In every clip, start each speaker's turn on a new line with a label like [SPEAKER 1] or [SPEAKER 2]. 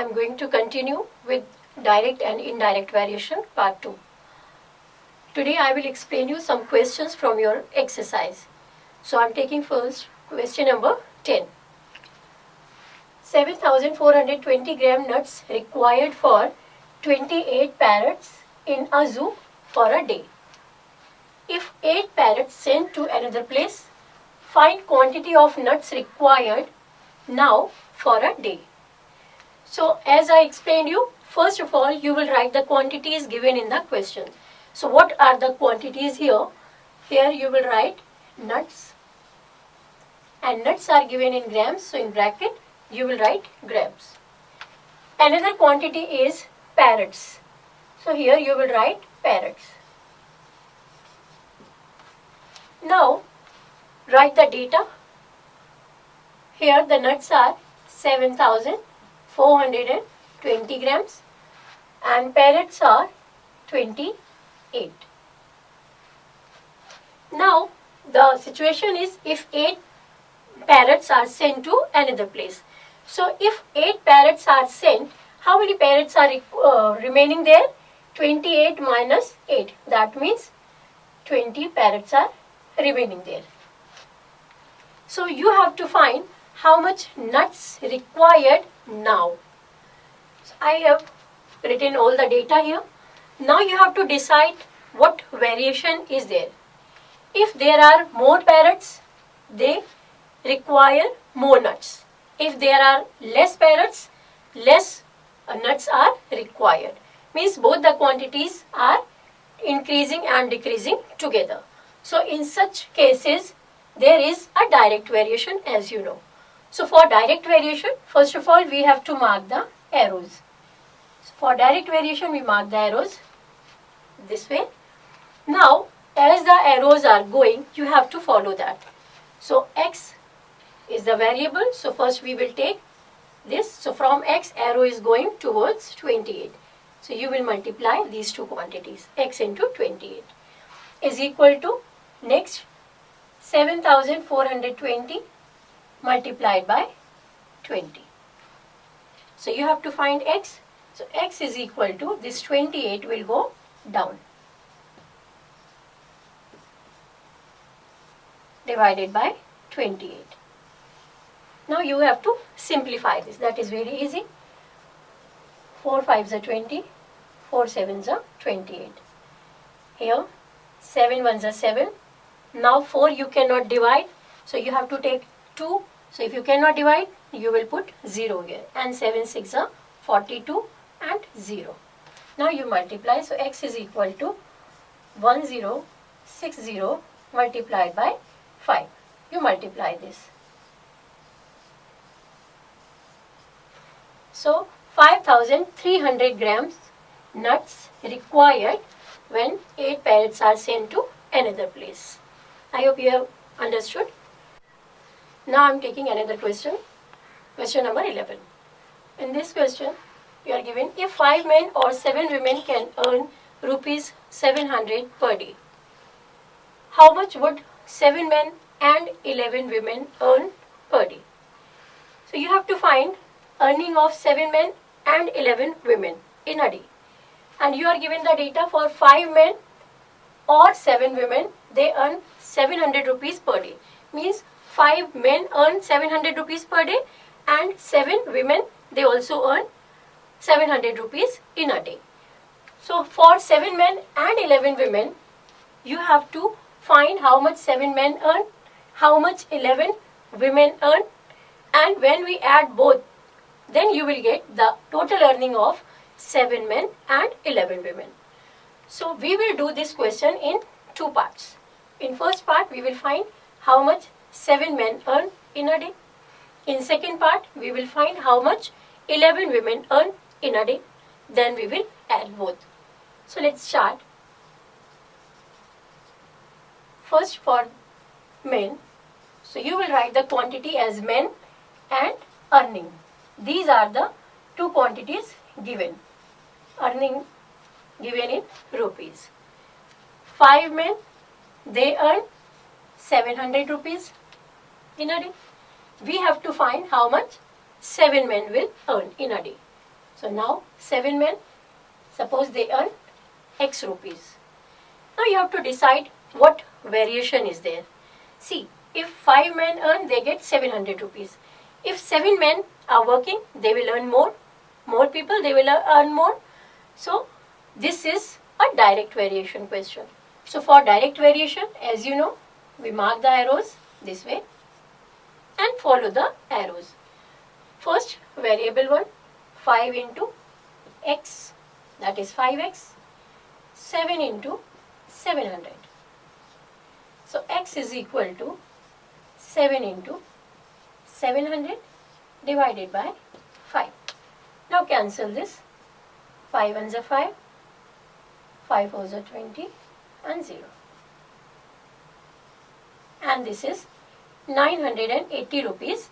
[SPEAKER 1] I'm going to continue with direct and indirect variation part 2. Today I will explain you some questions from your exercise. So I'm taking first question number 10. 7,420 gram nuts required for 28 parrots in a zoo for a day. If 8 parrots sent to another place, find quantity of nuts required now for a day. So as I explained you, first of all you will write the quantities given in the question. So what are the quantities here? Here you will write nuts, and nuts are given in grams, so in bracket you will write grams. Another quantity is parrots. So here you will write parrots. Now write the data. Here the nuts are 7,420 grams and parrots are 28. Now the situation is if 8 parrots are sent to another place. So if 8 parrots are sent, how many parrots are remaining there? 28 minus 8. That means 20 parrots are remaining there. So you have to find how much nuts required now. So I have written all the data here. Now you have to decide what variation is there. If there are more parrots, they require more nuts. If there are less parrots, less nuts are required. Means both the quantities are increasing and decreasing together. So in such cases, there is a direct variation, as you know. So for direct variation, first of all we have to mark the arrows. So for direct variation we mark the arrows this way. Now as the arrows are going, you have to follow that. So x is the variable, so first we will take this. So from x, arrow is going towards 28. So you will multiply these two quantities, x into 28 is equal to next 7,420 multiplied by 20. So you have to find x. So x is equal to this 28 will go down, divided by 28. Now you have to simplify this. That is very easy. 4 5s are 20, 4 7s are 28. Here 7 1s are 7. Now 4 you cannot divide, so you have to take 2. So if you cannot divide, you will put 0 here. And 7 6 are 42 and 0. Now you multiply. So x is equal to 1060 multiplied by 5. You multiply this. So 5,300 grams nuts required when 8 parrots are sent to another place. I hope you have understood. Now I am taking another question. Question number 11. In this question, you are given if 5 men or 7 women can earn rupees 700 per day, how much would 7 men and 11 women earn per day? So you have to find earning of 7 men and 11 women in a day. And you are given the data for 5 men or 7 women, they earn 700 rupees per day. Means 5 men earn 700 rupees per day and 7 women, they also earn 700 rupees in a day. So for 7 men and 11 women, you have to find how much 7 men earn, how much 11 women earn, and when we add both, then you will get the total earning of 7 men and 11 women. So we will do this question in 2 parts. In first part, we will find how much 7 men earn in a day. In second part, we will find how much 11 women earn in a day. Then we will add both. So let's start. First for men. So you will write the quantity as men and earning. These are the 2 quantities given. Earning given in rupees. 5 men, they earn 700 rupees in a day. We have to find how much 7 men will earn in a day. So now 7 men, suppose they earn X rupees. Now you have to decide what variation is there. See, if 5 men earn, they get 700 rupees. If 7 men are working, they will earn more. More people, they will earn more. So this is a direct variation question. So for direct variation, as you know, we mark the arrows this way and follow the arrows. First variable 1, 5 into x, that is 5x, 7 into 700. So x is equal to 7 into 700 divided by 5. Now cancel this. 5 ones are 5, 5 fours are 20 and 0. And this is 980 rupees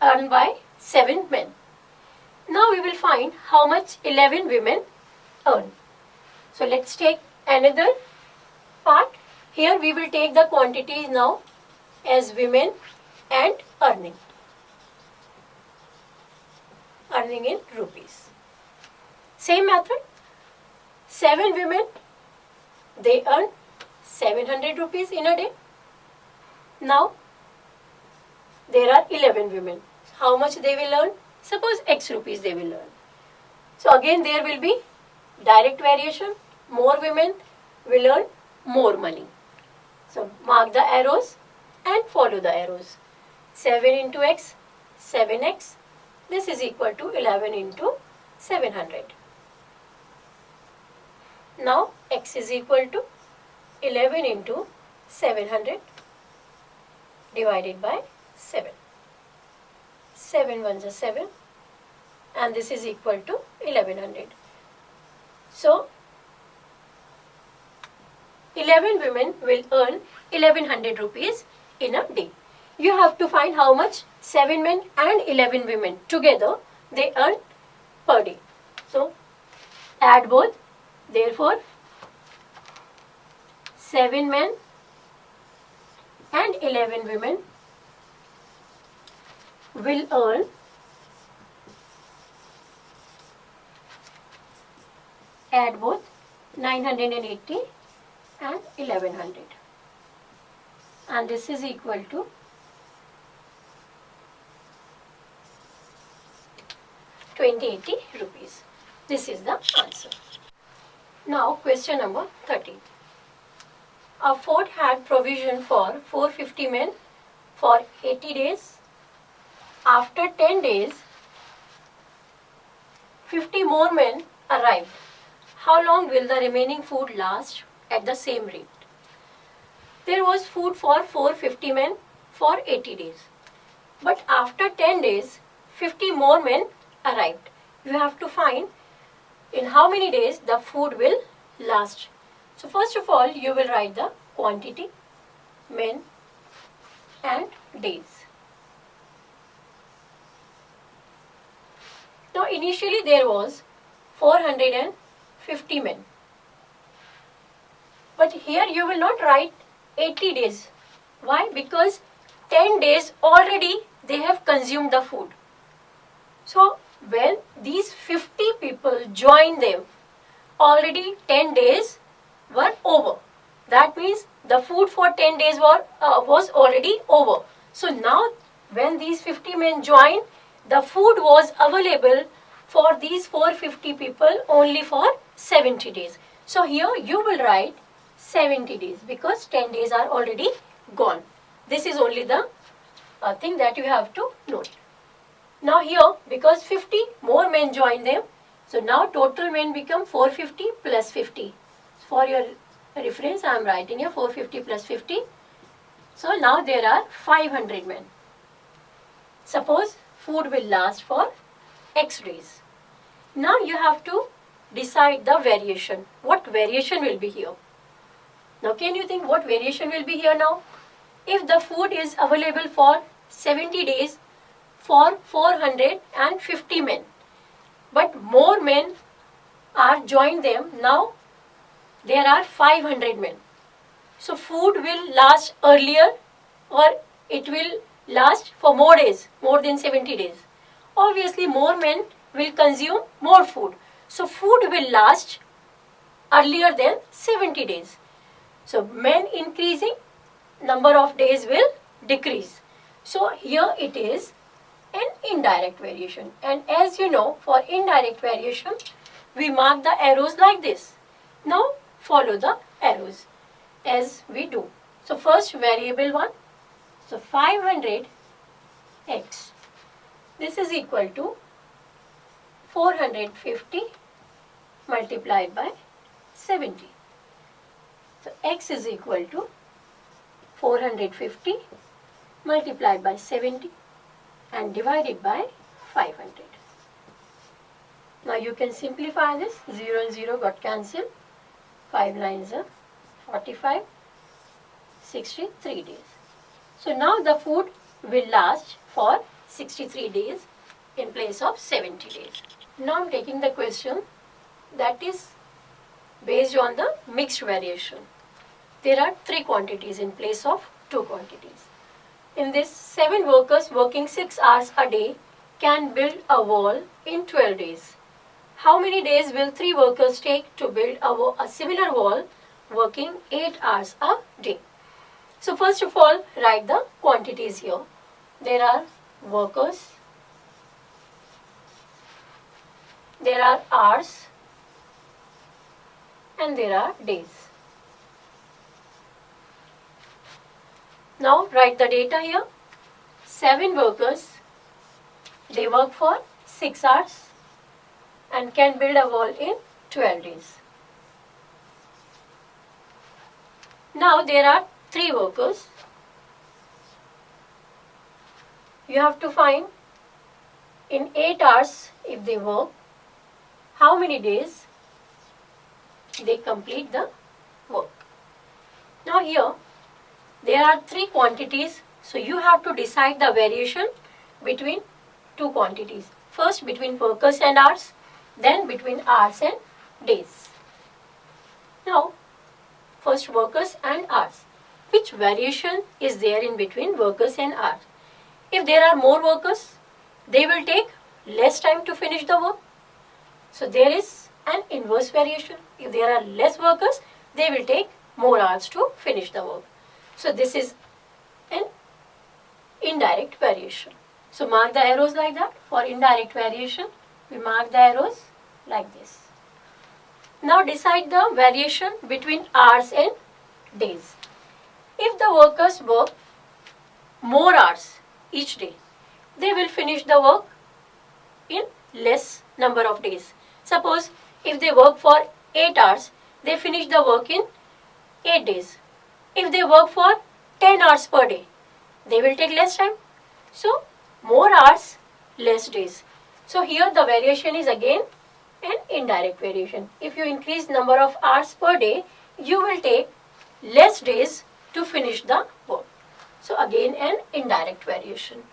[SPEAKER 1] earned by 7 men. Now we will find how much 11 women earn. So let's take another part. Here we will take the quantities now as women and earning. Earning in rupees. Same method. 7 women, they earn 700 rupees in a day. Now there are 11 women. How much they will earn? Suppose X rupees they will earn. So again there will be direct variation. More women will earn more money. So mark the arrows and follow the arrows. 7 into X, 7x. This is equal to 11 into 700. Now X is equal to 11 into 700 divided by 7. 7 ones are 7 and this is equal to 1100. So 11 women will earn 1100 rupees in a day. You have to find how much 7 men and 11 women together they earn per day. So add both. Therefore 7 men and 11 women will earn add both 980 and 1100 and this is equal to 2080 rupees. This is the answer. Now question number 13. A fort had provision for 450 men for 80 days. After 10 days, 50 more men arrived. How long will the remaining food last at the same rate? There was food for 450 men for 80 days. But after 10 days, 50 more men arrived. You have to find in how many days the food will last. So first of all, you will write the quantity, men and days. Now initially there was 450 men. But here you will not write 80 days. Why? Because 10 days already they have consumed the food. So when these 50 people join them, already 10 days were over. That means the food for 10 days was already over. So now when these 50 men join, the food was available for these 450 people only for 70 days. So here you will write 70 days because 10 days are already gone. This is only the thing that you have to note. Now here, because 50 more men join them, so now total men become 450 plus 50. For your reference, I am writing here 450 plus 50. So now there are 500 men. Suppose food will last for X days. Now you have to decide the variation. What variation will be here? Now can you think what variation will be here now? If the food is available for 70 days for 450 men, but more men are joined them, now there are 500 men. So food will last earlier or it will last for more days, more than 70 days. obviously more men will consume more food. So food will last earlier than 70 days. So men increasing, number of days will decrease. So here it is an indirect variation. And as you know, for indirect variation, we mark the arrows like this. Now follow the arrows as we do. So first variable 1, so 500 x. This is equal to 450 multiplied by 70. So x is equal to 450 multiplied by 70 and divided by 500. Now you can simplify this. 0 and 0 got cancelled. 5 lines are 45, 63 days. So now the food will last for 63 days in place of 70 days. Now I am taking the question that is based on the mixed variation. There are 3 quantities in place of 2 quantities. In this, 7 workers working 6 hours a day can build a wall in 12 days. How many days will 3 workers take to build a similar wall working 8 hours a day? So first of all, write the quantities here. There are workers, there are hours, and there are days. Now write the data here. 7 workers, they work for 6 hours and can build a wall in 12 days. Now there are 3 workers. You have to find in 8 hours if they work, how many days they complete the work. Now here there are 3 quantities, so you have to decide the variation between 2 quantities. First between workers and hours, then between hours and days. Now first workers and hours. Which variation is there in between workers and hours? If there are more workers, they will take less time to finish the work. So there is an inverse variation. If there are less workers, they will take more hours to finish the work. So this is an indirect variation. So mark the arrows like that. For indirect variation, we mark the arrows like this. Now decide the variation between hours and days. If the workers work more hours each day, they will finish the work in less number of days. Suppose if they work for 8 hours, they finish the work in 8 days. If they work for 10 hours per day, they will take less time. So more hours, less days. So here the variation is again an indirect variation. If you increase number of hours per day, you will take less days to finish the work. So again an indirect variation.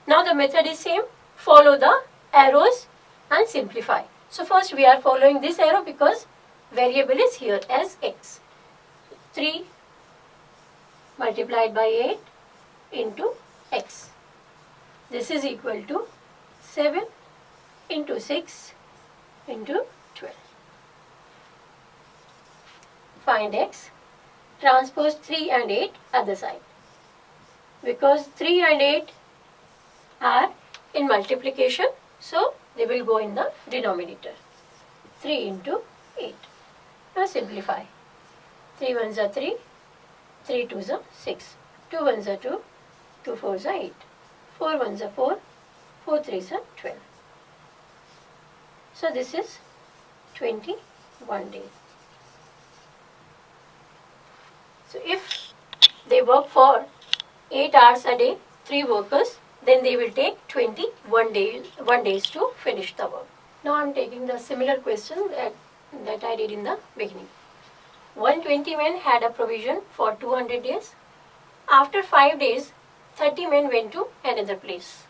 [SPEAKER 1] Now the method is same. Follow the arrows and simplify. So first we are following this arrow because variable is here as x. 3 multiplied by 8 into x. This is equal to 7 into 6 into 12. Find x. Transpose 3 and 8 other side. Because 3 and 8 are in multiplication, so they will go in the denominator. 3 into 8. Now simplify. 3 ones are 3, 3 twos are 6, 2 ones are 2, 2 fours are 8, 4 ones are 4, 4 threes are 12. So this is 21 days. So if they work for 8 hours a day, 3 workers, then they will take 21 days to finish the work. Now I am taking the similar question that I did in the beginning. 120 men had a provision for 200 days. After 5 days, 30 men went to another place.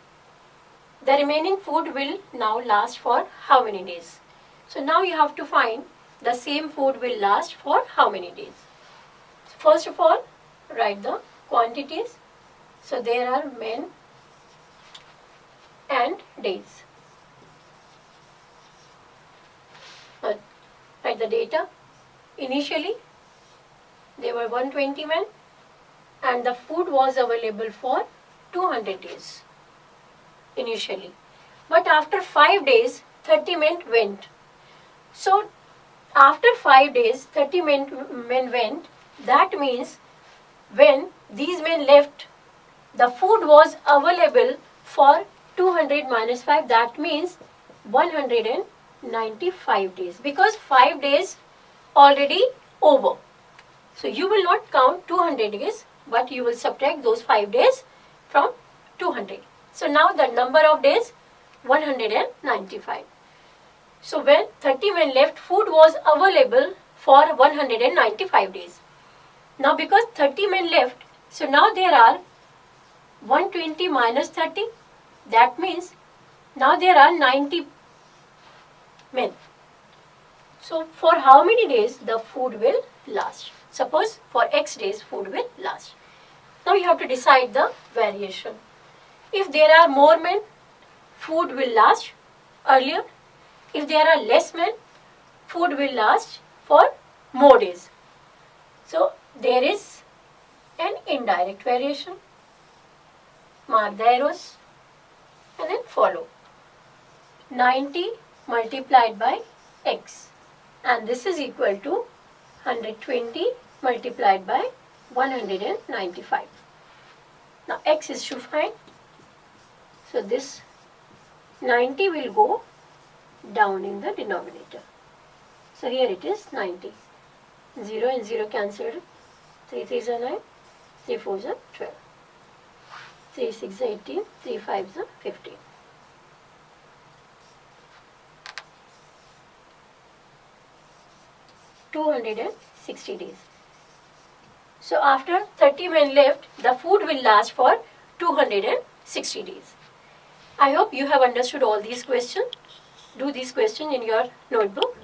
[SPEAKER 1] The remaining food will now last for how many days? So now you have to find the same food will last for how many days. So first of all, write the quantities. So there are men and days. Write the data. Initially, there were 120 men and the food was available for 200 days initially. But after 5 days, 30 men went. So, after 5 days, 30 men went. That means when these men left, the food was available for 200 minus 5. That means 195 days, because 5 days already over. So you will not count 200 days, but you will subtract those 5 days from 200. So now the number of days 195. So when 30 men left, food was available for 195 days. Now because 30 men left, so now there are 120 minus 30. That means now there are 90 men. So for how many days the food will last? Suppose for X days food will last. Now you have to decide the variation. If there are more men, food will last earlier. If there are less men, food will last for more days. So there is an indirect variation. Mark the arrows and then follow. 90 multiplied by X, and this is equal to 120 multiplied by 195. Now X is to find. So this 90 will go down in the denominator. So here it is 90. 0 and 0 cancelled. 3 3s are 9. 3 4s are 12. 3 6 are 18. 3 5s are 15. $260 days. So after 30 men left, the food will last for 260 days. I hope you have understood all these questions. Do these questions in your notebook.